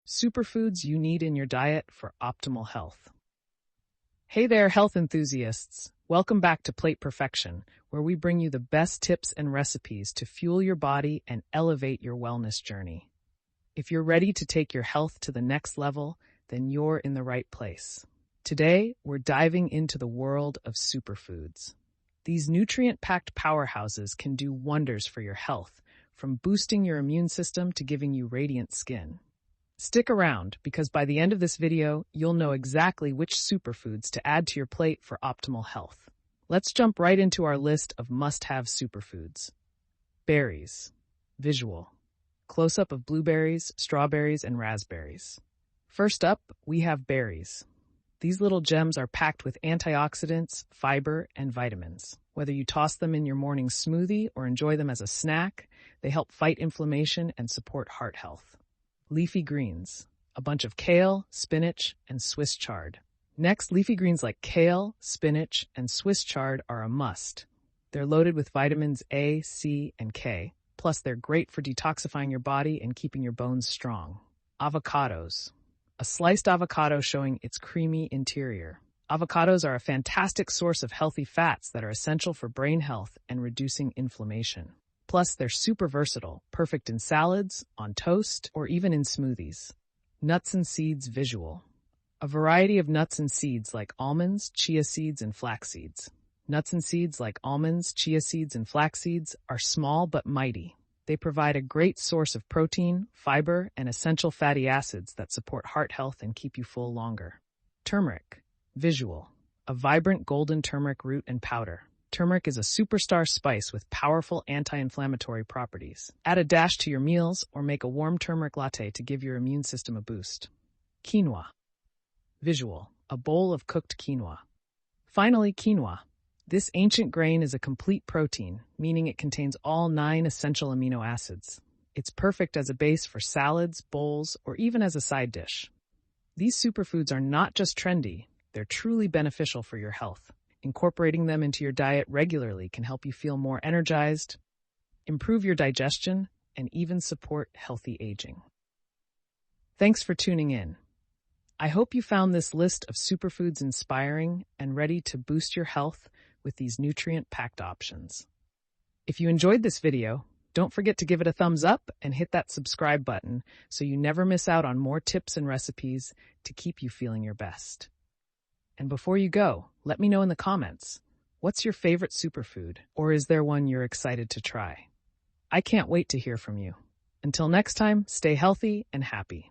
superfoods you need in your diet for optimal health. Hey there, health enthusiasts. Welcome back to Plate Perfection, where we bring you the best tips and recipes to fuel your body and elevate your wellness journey. If you're ready to take your health to the next level, then you're in the right place. Today, we're diving into the world of superfoods. These nutrient-packed powerhouses can do wonders for your health, from boosting your immune system to giving you radiant skin. Stick around, because by the end of this video, you'll know exactly which superfoods to add to your plate for optimal health. Let's jump right into our list of must-have superfoods. Berries. Visual. Close-up of blueberries, strawberries, and raspberries. First up, we have berries. These little gems are packed with antioxidants, fiber, and vitamins. Whether you toss them in your morning smoothie or enjoy them as a snack, they help fight inflammation and support heart health. Leafy greens. A bunch of kale, spinach, and Swiss chard. Next, leafy greens like kale, spinach, and Swiss chard are a must. They're loaded with vitamins A, C, and K. Plus, they're great for detoxifying your body and keeping your bones strong. Avocados. A sliced avocado showing its creamy interior. Avocados are a fantastic source of healthy fats that are essential for brain health and reducing inflammation. Plus, they're super versatile, perfect in salads, on toast, or even in smoothies. Nuts and seeds visual. A variety of nuts and seeds like almonds, chia seeds, and flax seeds. Nuts and seeds like almonds, chia seeds, and flax seeds are small but mighty. They provide a great source of protein, fiber, and essential fatty acids that support heart health and keep you full longer. Turmeric. Visual. A vibrant golden turmeric root and powder. Turmeric is a superstar spice with powerful anti-inflammatory properties. Add a dash to your meals or make a warm turmeric latte to give your immune system a boost. Quinoa. Visual. A bowl of cooked quinoa. Finally, quinoa. This ancient grain is a complete protein, meaning it contains all 9 essential amino acids. It's perfect as a base for salads, bowls, or even as a side dish. These superfoods are not just trendy, they're truly beneficial for your health. Incorporating them into your diet regularly can help you feel more energized, improve your digestion, and even support healthy aging. Thanks for tuning in. I hope you found this list of superfoods inspiring and ready to boost your health with these nutrient-packed options. If you enjoyed this video, don't forget to give it a thumbs up and hit that subscribe button so you never miss out on more tips and recipes to keep you feeling your best. And before you go, let me know in the comments, what's your favorite superfood, or is there one you're excited to try? I can't wait to hear from you. Until next time, stay healthy and happy.